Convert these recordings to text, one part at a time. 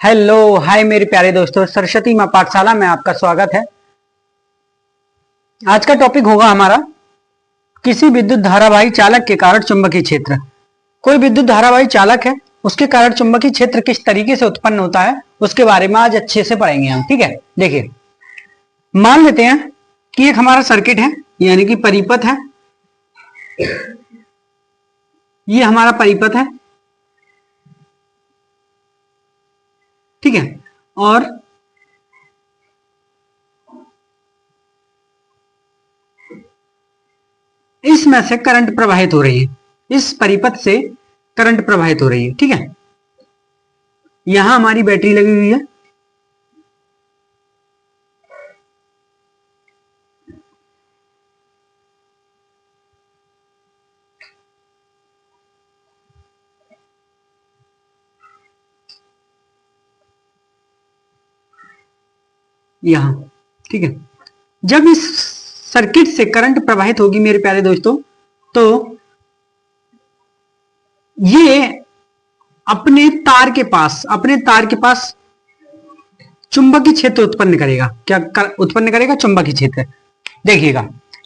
Hello hi मेरे प्यारे दोस्तों, सरस्वती मां पाठशाला में आपका स्वागत है। आज का टॉपिक होगा हमारा किसी विद्युत धारावाही चालक के कारण चुंबकीय क्षेत्र। कोई विद्युत धारावाही चालक है, उसके कारण चुंबकीय क्षेत्र किस तरीके से उत्पन्न होता है उसके बारे में आज अच्छे से पढ़ेंगे हम। ठीक है, देखिए मान लेते हैं कि एक हमारा सर्किट है, यानी कि परिपथ है। ये हमारा परिपथ है, ठीक है। और इसमें से करंट प्रवाहित हो रही है, इस परिपथ से करंट प्रवाहित हो रही है, ठीक है। यहां हमारी बैटरी लगी हुई है, यहां, ठीक है। जब इस सर्किट से करंट प्रवाहित होगी मेरे प्यारे दोस्तों, तो ये अपने तार के पास चुंबकीय क्षेत्र उत्पन्न करेगा। क्या उत्पन्न करेगा? चुंबकीय क्षेत्र। देखिएगा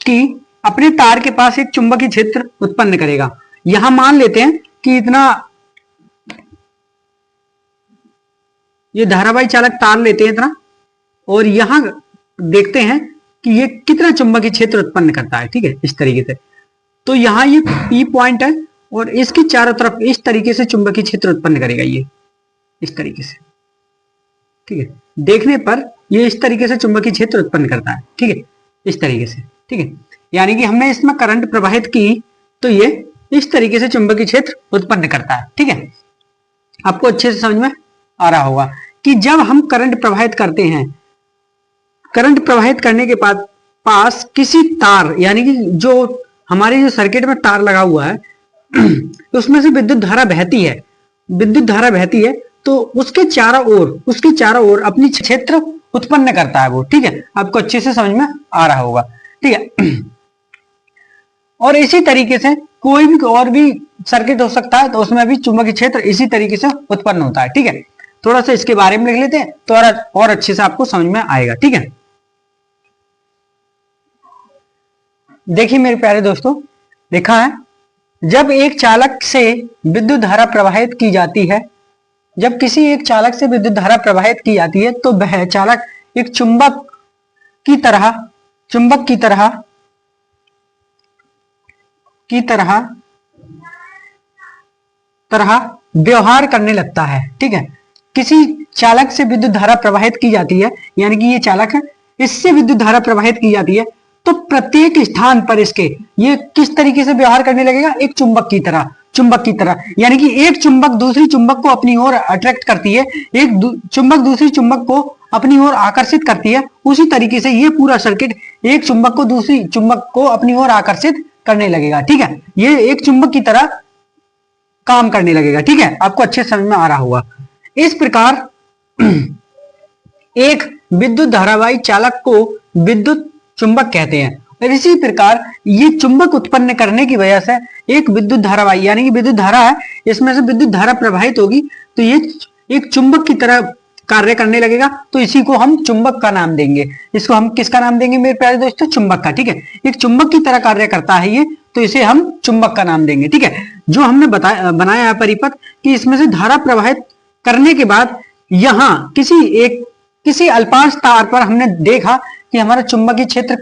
कि अपने तार के पास एक चुंबकीय क्षेत्र उत्पन्न करेगा। यहां मान लेते हैं कि इतना, ये धारावाही चालक तार लेते हैं इतना, और यहां देखते हैं कि ये कितना चुंबकीय क्षेत्र उत्पन्न करता है, ठीक है, इस तरीके से। तो यहां ये पी पॉइंट है और इसके चारों तरफ इस तरीके से चुंबकीय क्षेत्र उत्पन्न करेगा, ये इस तरीके से, ठीक है। देखने पर ये इस तरीके से चुंबकीय क्षेत्र उत्पन्न करता है, ठीक है, इस तरीके से, ठीक है। यानी कि हमने इसमें करंट प्रवाहित की तो ये इस तरीके से चुंबकीय क्षेत्र उत्पन्न करता है, ठीक है। आपको अच्छे से समझ में आ रहा होगा कि जब हम करंट प्रवाहित करते हैं, करंट प्रवाहित करने के बाद पास किसी तार, यानी कि जो हमारे जो सर्किट में तार लगा हुआ है उसमें से विद्युत धारा बहती है, तो उसके चारों ओर अपनी क्षेत्र उत्पन्न करता है वो, ठीक है। आपको अच्छे से समझ में आ रहा होगा, ठीक है। और इसी तरीके से कोई भी और भी सर्किट हो सकता है, तो उसमें भी चुंबकीय क्षेत्र इसी तरीके से उत्पन्न होता है, ठीक है। थोड़ा सा इसके बारे में लिख लेते हैं तो और अच्छे से आपको समझ में आएगा, ठीक है। देखिए मेरे प्यारे दोस्तों, लिखा है जब एक चालक से विद्युत धारा प्रवाहित की जाती है, जब किसी एक चालक से विद्युत धारा प्रवाहित की जाती है तो वह चालक एक चुंबक की तरह व्यवहार करने लगता है, ठीक है। किसी चालक से विद्युत धारा प्रवाहित की जाती है, यानी कि ये चालक है, इससे विद्युत धारा प्रवाहित की जाती है, तो प्रत्येक स्थान पर इसके ये किस तरीके से व्यवहार करने लगेगा? एक चुंबक की तरह, यानी कि एक चुंबक दूसरी चुंबक को अपनी ओर अट्रैक्ट करती है, चुंबक दूसरी चुंबक को अपनी ओर आकर्षित करती है। उसी तरीके से ये पूरा सर्किट एक चुंबक को दूसरी चुंबक को अपनी ओर आकर्षित करने लगेगा, ठीक है। ये एक चुंबक की तरह काम करने लगेगा, ठीक है। आपको अच्छे समझ में आ रहा होगा। इस प्रकार एक विद्युत धारावाही चालक को विद्युत चुंबक कहते हैं। और इसी प्रकार ये चुंबक उत्पन्न करने की वजह से एक विद्युत धारावाही, यानी कि विद्युत धारा है, इसमें से विद्युत धारा प्रवाहित होगी तो ये एक चुंबक की तरह कार्य करने लगेगा। तो इसी को हम चुंबक का नाम देंगे। इसको हम किसका नाम देंगे मेरे प्यारे दोस्तों? चुंबक का, ठीक है। एक चुंबक की तरह कार्य करता है ये, तो इसे हम चुंबक का नाम देंगे, ठीक है। जो हमने बनाया है परिपथ कि इसमें से धारा प्रवाहित करने के बाद यहां किसी अल्पांश तार पर हमने देखा कि हमारा चुंबकीय क्षेत्र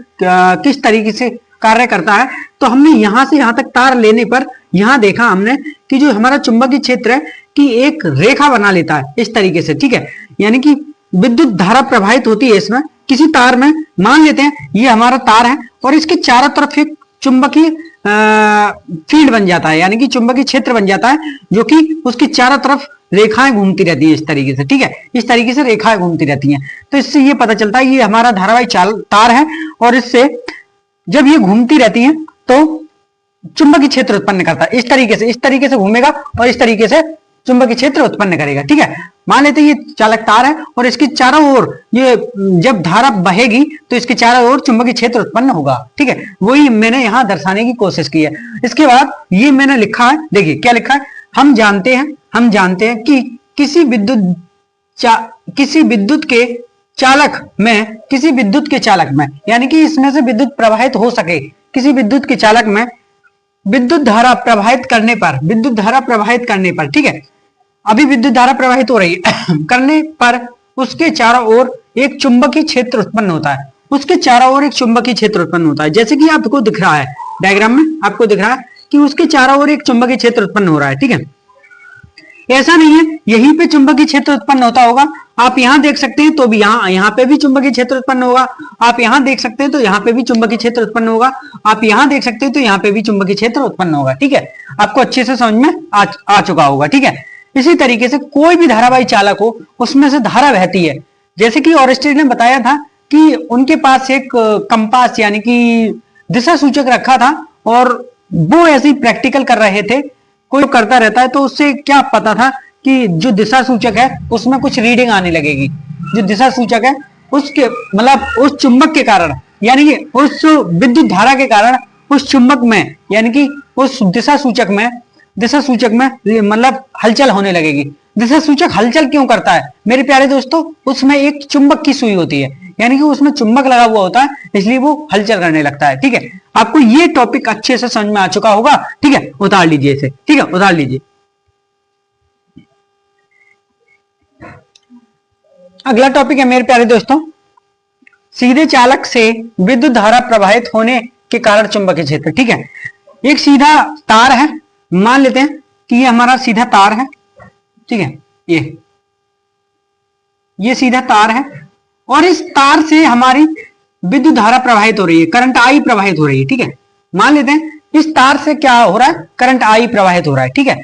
किस तरीके से कार्य करता है। तो हमने यहां से यहां तक तार लेने पर यहां देखा हमने कि जो हमारा चुंबकीय क्षेत्र है कि एक रेखा बना लेता है इस तरीके से, ठीक है। यानी कि विद्युत धारा प्रवाहित होती है इसमें किसी तार में, मान लेते हैं ये हमारा तार है और इसके चारों तरफ एक चुंबकीय फील्ड बन जाता है, यानी कि चुंबकीय क्षेत्र बन जाता है, जो कि उसकी चारों तरफ रेखाएं घूमती रहती है इस तरीके से, ठीक है। इस तरीके से रेखाएं घूमती रहती हैं। तो इससे ये पता चलता है ये हमारा धारावाही तार है और इससे जब ये घूमती रहती हैं तो चुंबकीय क्षेत्र उत्पन्न करता है। इस तरीके से घूमेगा और इस तरीके से चुंबकीय क्षेत्र उत्पन्न करेगा, ठीक है। मान लेते हैं ये चालक तार है और इसके चारों ओर ये जब धारा बहेगी तो इसके चारों ओर चुंबकीय क्षेत्र उत्पन्न होगा, ठीक है। वही मैंने यहां दर्शाने की कोशिश की है। इसके बाद ये मैंने लिखा है, देखिए क्या लिखा है, हम जानते हैं कि किसी विद्युत किसी विद्युत के चालक में, किसी विद्युत के चालक में, यानी कि इसमें से विद्युत प्रवाहित हो सके, किसी विद्युत के चालक में विद्युत धारा प्रवाहित करने पर, विद्युत धारा प्रवाहित करने पर, ठीक है, अभी विद्युत धारा प्रवाहित हो रही है करने पर उसके चारों ओर एक चुंबकीय क्षेत्र उत्पन्न होता है, उसके चारों ओर एक चुंबकीय क्षेत्र उत्पन्न होता है। जैसे कि आपको दिख रहा है डायग्राम में, आपको दिख रहा है कि उसके चारों ओर एक चुंबकीय क्षेत्र उत्पन्न हो रहा है, ठीक है। ऐसा नहीं है यहीं पे चुंबकीय क्षेत्र उत्पन्न होता होगा, आप यहां देख सकते हैं तो भी यहां पे भी चुंबकीय क्षेत्र उत्पन्न होगा, आप यहां देख सकते हैं तो यहां पे भी चुंबकीय क्षेत्र उत्पन्न होगा, आप यहां देख सकते हैं तो यहां पे भी चुंबकीय क्षेत्र उत्पन्न होगा, ठीक है। आपको अच्छे से समझ में आ चुका होगा, ठीक है। इसी तरीके से कोई भी धारावाही चालक हो उसमें से धारा बहती है। जैसे कि ऑरेस्टेड ने बताया था कि उनके पास एक कंपास यानी कि दिशा सूचक रखा था और वो ऐसे ही प्रैक्टिकल कर रहे थे, कोई करता रहता है तो उससे क्या पता था कि जो दिशा सूचक है उसमें कुछ रीडिंग आने लगेगी, जो दिशा सूचक है उसके मतलब उस चुंबक के कारण, यानी कि उस विद्युत धारा के कारण उस चुंबक में यानी कि उस दिशा सूचक में मतलब हलचल होने लगेगी। दिशा सूचक हलचल क्यों करता है मेरे प्यारे दोस्तों, उसमें एक चुंबक की सुई होती है, यानी कि उसमें चुंबक लगा हुआ होता है, इसलिए वो हलचल करने लगता है, ठीक है। आपको ये टॉपिक अच्छे से समझ में आ चुका होगा, ठीक है। उतार लीजिए इसे, ठीक है, उतार लीजिए। अगला टॉपिक है मेरे प्यारे दोस्तों, सीधे चालक से विद्युत धारा प्रवाहित होने के कारण चुंबकीय क्षेत्र, ठीक है। एक सीधा तार है, मान लेते हैं कि ये हमारा सीधा तार है, ठीक है, ये सीधा तार है और इस तार से हमारी विद्युत धारा प्रवाहित हो रही है, करंट आई प्रवाहित हो रही है, ठीक है। मान लेते हैं इस तार से क्या हो रहा है, करंट आई प्रवाहित हो रहा है, ठीक है।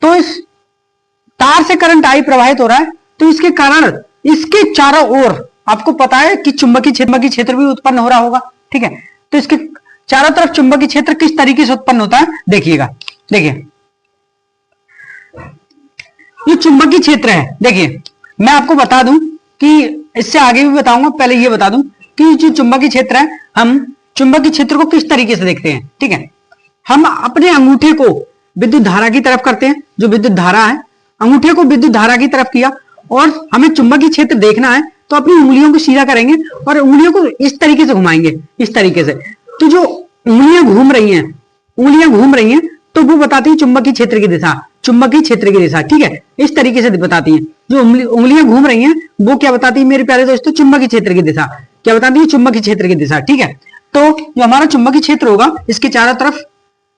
तो इस तार से करंट आई प्रवाहित हो रहा है तो इसके कारण इसके चारों ओर आपको पता है कि चुंबकीय क्षेत्र भी उत्पन्न हो रहा होगा, ठीक है। तो इसके चारों तरफ चुंबकीय क्षेत्र किस तरीके से उत्पन्न होता है देखिएगा, देखिए ये चुंबकीय क्षेत्र है। देखिए मैं आपको बता दूं कि इससे आगे भी बताऊंगा, पहले ये बता दूं कि जो चुंबकीय क्षेत्र है, हम चुंबकीय क्षेत्र को किस तरीके से देखते हैं, ठीक है। हम अपने अंगूठे को विद्युत धारा की तरफ करते हैं, जो विद्युत धारा है अंगूठे को विद्युत धारा की तरफ किया और हमें चुंबकीय क्षेत्र देखना है तो अपनी उंगलियों को सीधा करेंगे और उंगलियों को इस तरीके से घुमाएंगे, इस तरीके से। तो जो उंगलियां घूम रही हैं तो वो बताती है चुंबकीय क्षेत्र की दिशा, चुंबकीय क्षेत्र की दिशा, ठीक है, इस तरीके से बताती हैं। जो उंगलियां घूम रही हैं वो क्या बताती है मेरे प्यारे दोस्तों, चुंबकीय क्षेत्र की दिशा, क्या बताती है चुंबकीय क्षेत्र की दिशा, ठीक है। तो जो हमारा चुंबकीय क्षेत्र होगा इसके चारों तरफ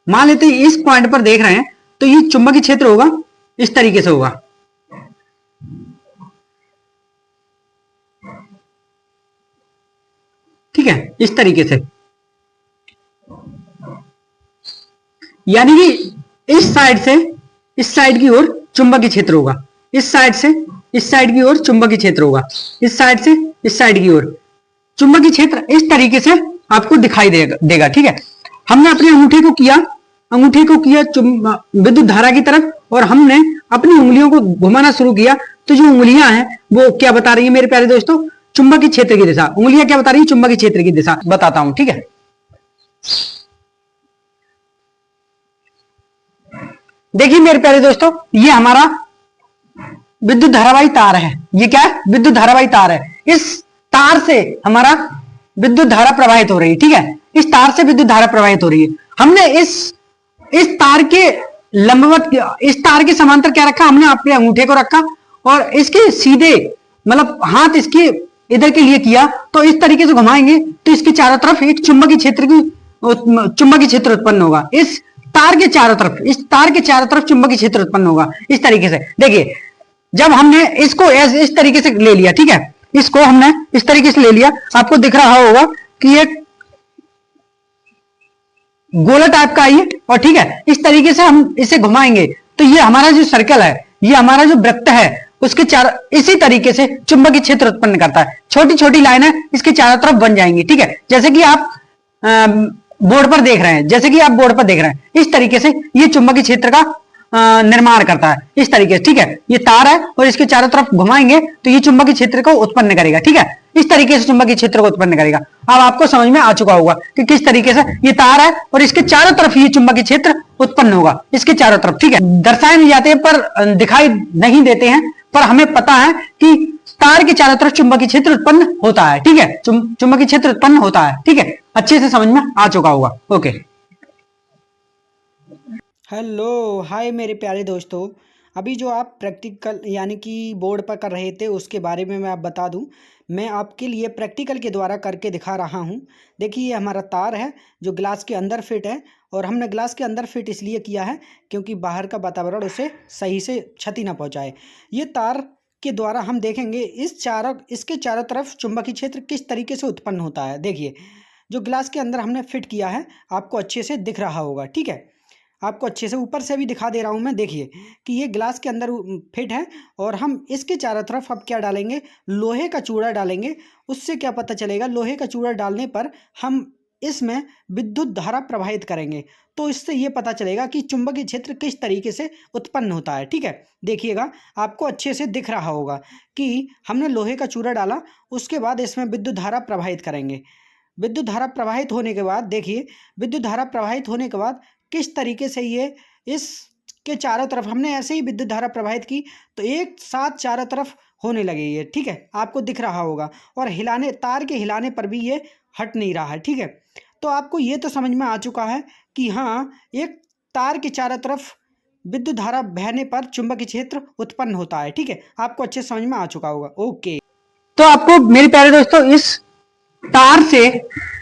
मान लेते हैं इस पॉइंट पर देख रहे हैं तो ये चुंबकीय क्षेत्र होगा, इस तरीके से होगा, ठीक है, इस तरीके से। यानी कि इस साइड से इस साइड की ओर चुंबकीय क्षेत्र होगा, इस साइड से इस साइड की ओर चुंबकीय क्षेत्र होगा, इस साइड से इस साइड की ओर चुंबकीय क्षेत्र इस तरीके से आपको दिखाई देगा, ठीक है। हमने अपने अंगूठे को किया विद्युत धारा की तरफ और हमने अपनी उंगलियों को घुमाना शुरू किया तो जो उंगलियां हैं वो क्या बता रही है मेरे प्यारे दोस्तों, चुंबकीय क्षेत्र की दिशा। उंगलियां क्या बता रही है, चुंबकीय क्षेत्र की दिशा बताता हूं, ठीक है। देखिए मेरे प्यारे दोस्तों ये हमारा विद्युत धारावाही तार है, ये क्या है, विद्युत धारावाही तार है। इस तार से हमारा विद्युत धारा प्रवाहित हो रही है, ठीक है, इस तार से विद्युत धारा प्रवाहित हो रही है। हमने इस तार के लंबवत, इस तार के समांतर क्या रखा, हमने अपने अंगूठे को रखा और इसके सीधे मतलब हाथ इसके इधर के लिए किया तो इस तरीके से घुमाएंगे तो इसके चारों तरफ एक चुंबकीय क्षेत्र उत्पन्न होगा। इस तार के चारों तरफ चुंबकीय क्षेत्र उत्पन्न होगा इस तरीके से। देखिए जब हमने इसको इस तरीके से ले लिया, ठीक है, इसको हमने इस तरीके से ले लिया, आपको दिख रहा होगा कि एक गोला टाइप का है और ठीक है, इस तरीके से हम इसे घुमाएंगे तो ये हमारा जो सर्कल है, ये हमारा जो वृत्त है उसके इसी तरीके से चुंबकीय क्षेत्र उत्पन्न करता है। छोटी छोटी लाइनें इसके चारों तरफ बन जाएंगी, ठीक है, जैसे कि आप बोर्ड पर देख रहे हैं, इस तरीके से ये चुंबकीय क्षेत्र का निर्माण करता है, इस तरीके से, ठीक है। ये तार है और इसके चारों तरफ घुमाएंगे तो ये चुंबकीय क्षेत्र को उत्पन्न करेगा, ठीक है। इस तरीके से चुंबकीय क्षेत्र को उत्पन्न करेगा। अब आपको समझ में आ चुका होगा कि किस तरीके से ये तार है और इसके चारों तरफ ये चुंबकीय क्षेत्र उत्पन्न होगा, इसके चारों तरफ। ठीक है, दर्शाए नहीं जाते पर दिखाई नहीं देते हैं, पर हमें पता है कि तार के चारों तरफ चुंबकीय क्षेत्र उत्पन्न होता है। ठीक है, चुंबकीय क्षेत्र उत्पन्न होता है। ठीक है, अच्छे से समझ में आ चुका होगा। ओके, हेलो हाय मेरे प्यारे दोस्तों, अभी जो आप प्रैक्टिकल यानी कि बोर्ड पर कर रहे थे उसके बारे में मैं आप बता दूं। मैं आपके लिए प्रैक्टिकल के द्वारा करके दिखा रहा हूं। देखिए, ये हमारा तार है जो ग्लास के अंदर फिट है, और हमने ग्लास के अंदर फिट इसलिए किया है क्योंकि बाहर का वातावरण उसे सही से क्षति ना पहुंचाए। ये तार के द्वारा हम देखेंगे इसके चारों तरफ चुंबकीय क्षेत्र किस तरीके से उत्पन्न होता है। देखिए, जो ग्लास के अंदर हमने फिट किया है आपको अच्छे से दिख रहा होगा। ठीक है, आपको अच्छे से ऊपर से भी दिखा दे रहा हूं मैं। देखिए कि ये ग्लास के अंदर फिट है, और हम इसके चारों तरफ अब क्या डालेंगे, लोहे का चूड़ा डालेंगे। उससे क्या पता चलेगा, लोहे का चूड़ा डालने पर हम इसमें विद्युत धारा प्रवाहित करेंगे, तो इससे ये पता चलेगा कि चुंबकीय क्षेत्र किस तरीके से उत्पन्न होता है। ठीक है, देखिएगा आपको अच्छे से दिख रहा होगा कि हमने लोहे का चूड़ा डाला, उसके बाद इसमें विद्युत धारा प्रवाहित करेंगे। विद्युत धारा प्रवाहित होने के बाद देखिए, विद्युत धारा प्रवाहित होने के बाद किस तरीके से ये इसके चारों तरफ हमने ऐसे ही विद्युत धारा प्रवाहित की तो एक साथ चारों तरफ होने लगे ये। ठीक है, आपको दिख रहा होगा, और हिलाने, तार के हिलाने पर भी ये हट नहीं रहा है। ठीक है, तो आपको ये तो समझ में आ चुका है कि हाँ, एक तार के चारों तरफ विद्युत धारा बहने पर चुंबकीय क्षेत्र उत्पन्न होता है। ठीक है, आपको अच्छे समझ में आ चुका होगा। ओके, तो आपको मेरे प्यारे दोस्तों इस तार से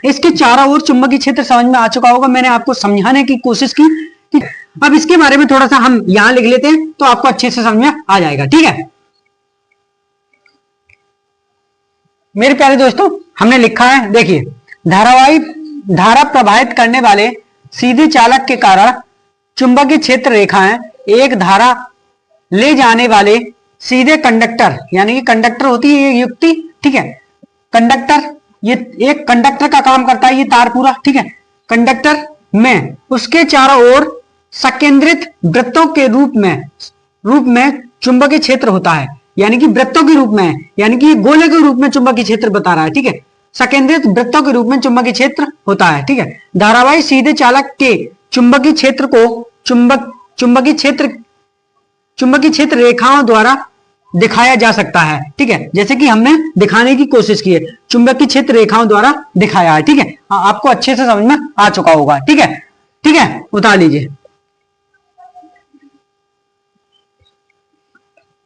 इसके चारों ओर चुंबकीय क्षेत्र समझ में आ चुका होगा। मैंने आपको समझाने की कोशिश की कि अब इसके बारे में थोड़ा सा हम यहां लिख लेते हैं तो आपको अच्छे से समझ में आ जाएगा। ठीक है, मेरे प्यारे दोस्तों हमने लिखा है, देखिए, धारावाही धारा प्रवाहित करने वाले सीधे चालक के कारण चुंबकीय क्षेत्र रेखाएं एक धारा ले जाने वाले सीधे कंडक्टर, यानी कि कंडक्टर होती है ये युक्ति। ठीक है, कंडक्टर, ये एक कंडक्टर का काम करता है ये तार पूरा। ठीक है, कंडक्टर में उसके चारों ओर संकेंद्रित वृत्तों के रूप में चुंबकीय क्षेत्र होता है, यानी कि वृत्तों के रूप में, यानी कि गोले के रूप में चुंबकीय क्षेत्र बता रहा है। ठीक है, संकेंद्रित वृत्तों के रूप में चुंबकीय क्षेत्र होता है। ठीक है, धारावाही सीधे चालक के चुंबकीय क्षेत्र को चुंबकीय क्षेत्र रेखाओं द्वारा दिखाया जा सकता है। ठीक है, जैसे कि हमने दिखाने की कोशिश की है, चुंबकीय क्षेत्र रेखाओं द्वारा दिखाया है। ठीक है, आपको अच्छे से समझ में आ चुका होगा। ठीक है, ठीक है, उतार लीजिए।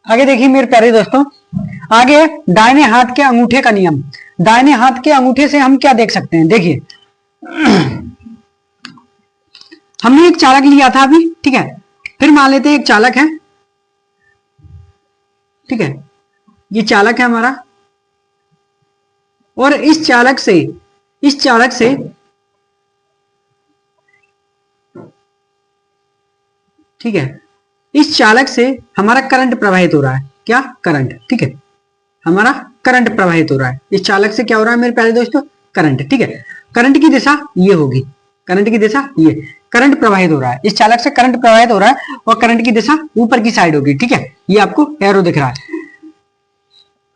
आगे देखिए मेरे प्यारे दोस्तों, आगे दाहिने हाथ के अंगूठे का नियम। दाहिने हाथ के अंगूठे से हम क्या देख सकते हैं, देखिए हमने एक चालक लिया था अभी। ठीक है, फिर मान लेते हैं एक चालक है। ठीक है, ये चालक है हमारा, और इस चालक से ठीक है, इस चालक से हमारा करंट प्रवाहित हो रहा है। क्या, करंट। ठीक है, हमारा करंट प्रवाहित हो रहा है। इस चालक से क्या हो रहा है मेरे प्यारे दोस्तों, करंट। ठीक है, करंट की दिशा ये होगी, करंट की दिशा ये, करंट प्रवाहित हो रहा है, इस चालक से करंट प्रवाहित हो रहा है, और करंट की दिशा ऊपर की साइड होगी। ठीक है, ये आपको एरो दिख रहा है।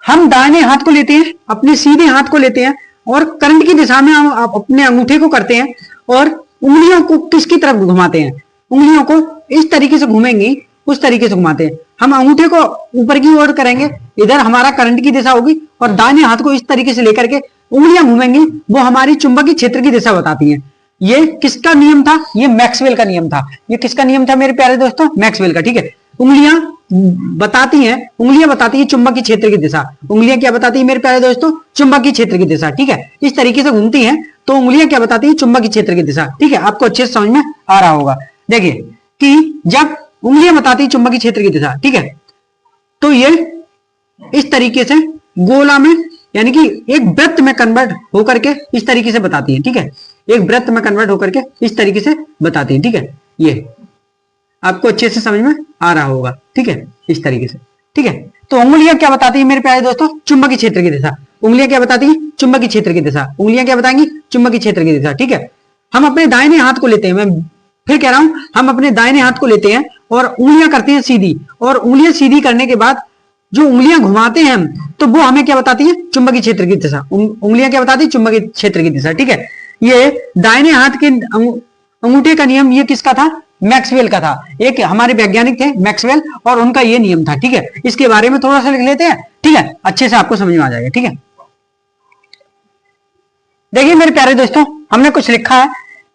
हम दाहिने हाथ को लेते हैं, अपने सीधे हाथ को लेते हैं, और करंट की दिशा में हम अपने अंगूठे को करते हैं, और उंगलियों को किसकी तरफ घुमाते हैं, उंगलियों को इस तरीके से घूमेंगी, उस तरीके से घुमाते हैं। हम अंगूठे को ऊपर की ओर करेंगे, इधर हमारा करंट की दिशा होगी, और दाहिने हाथ को इस तरीके से लेकर के उंगलियां घूमेंगी, वो हमारी चुंबकीय क्षेत्र की दिशा बताती हैं। ये किसका नियम था, ये मैक्सवेल का नियम था। ये किसका नियम था मेरे प्यारे दोस्तों, मैक्सवेल का। ठीक है, उंगलियां बताती हैं चुंबकीय क्षेत्र की दिशा। उंगलियां क्या बताती है मेरे प्यारे दोस्तों, चुंबकीय क्षेत्र की दिशा। ठीक है, इस तरीके से घूमती हैं तो उंगलियां क्या बताती है, चुंबकीय क्षेत्र की दिशा। ठीक है, आपको अच्छे से समझ में आ रहा होगा। देखिए कि जब उंगलियां बताती है चुंबकीय क्षेत्र की दिशा, ठीक है, तो ये इस तरीके से गोला में, यानी कि एक वृत्त में कन्वर्ट होकर के इस तरीके से बताती है। ठीक है, एक वृत्त में कन्वर्ट होकर के इस तरीके से बताती है। ठीक है, ये आपको अच्छे से समझ में आ रहा होगा। ठीक है, इस तरीके से। ठीक है, तो उंगलियां क्या बताती है मेरे प्यारे दोस्तों, चुंबकीय क्षेत्र की दिशा। उंगलियां क्या बताती है, चुंबकीय क्षेत्र की दिशा। उंगलियां क्या बताएंगी, चुंबकीय क्षेत्र की दिशा। ठीक है, हम अपने दाहिने हाथ को लेते हैं, मैं फिर कह रहा हूं, हम अपने दाहिने हाथ को लेते हैं और उंगलियां करते हैं सीधी, और उंगलियां सीधी करने के बाद जो उंगलियां घुमाते हैं हम, तो वो हमें क्या बताती है? चुंबकीय क्षेत्र की दिशा। उंगलियां क्या बताती है? चुंबकीय क्षेत्र की दिशा। ठीक है, ये दाहिने हाथ के अंगूठे का नियम ये किसका था? मैक्सवेल का था। एक हमारे वैज्ञानिक थे मैक्सवेल, और उनका ये नियम था। ठीक है, इसके बारे में थोड़ा सा लिख लेते हैं। ठीक है, अच्छे से आपको समझ में आ जाएगा। ठीक है, देखिए मेरे प्यारे दोस्तों, हमने कुछ लिखा है।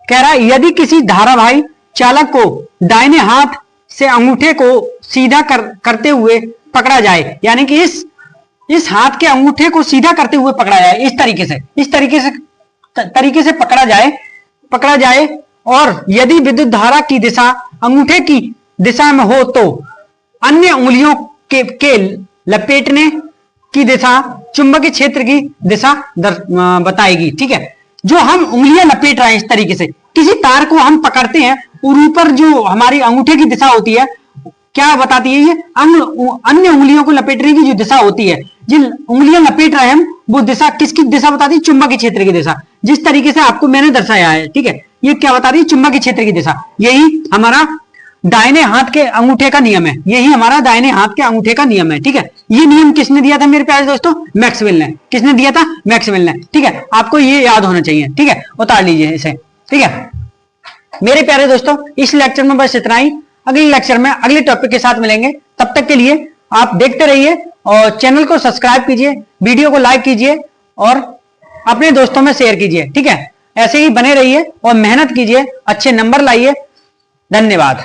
कह रहा है यदि किसी धारावाही चालक को दाहिने हाथ से अंगूठे को सीधा करते हुए पकड़ा जाए, यानी कि इस हाथ के अंगूठे को सीधा करते हुए पकड़ा जाए, इस तरीके से पकड़ा जाए, और यदि विद्युत धारा की दिशा अंगूठे की दिशा में हो, तो अन्य उंगलियों के लपेटने की दिशा चुंबकीय क्षेत्र की दिशा बताएगी। ठीक है, जो हम उंगलियां लपेट रहे हैं, इस तरीके से किसी तार को हम पकड़ते हैं, और ऊपर जो हमारी अंगूठे की दिशा होती है, क्या बताती है? ये अन्य उंगलियों को लपेटने की जो दिशा होती है, जिन उंगलियां लपेट रहे हैं हम, वो दिशा किसकी दिशा बताती है? चुंबकीय क्षेत्र की दिशा। जिस तरीके से आपको मैंने दर्शाया है, ठीक है, ये क्या बता रही है? चुंबकीय क्षेत्र की दिशा। यही हमारा दाहिने हाथ के अंगूठे का नियम है, यही हमारा दाहिने हाथ के अंगूठे का नियम है। ठीक है, ये नियम किसने दिया था मेरे प्यारे दोस्तों? मैक्सवेल ने। किसने दिया था? मैक्सवेल ने। ठीक है, आपको ये याद होना चाहिए। ठीक है, उतार लीजिए इसे। ठीक है मेरे प्यारे दोस्तों, इस लेक्चर में बस इतना ही। अगले लेक्चर में अगले टॉपिक के साथ मिलेंगे। तब तक के लिए आप देखते रहिए, और चैनल को सब्सक्राइब कीजिए, वीडियो को लाइक कीजिए, और अपने दोस्तों में शेयर कीजिए। ठीक है, ऐसे ही बने रहिए और मेहनत कीजिए, अच्छे नंबर लाइए। धन्यवाद।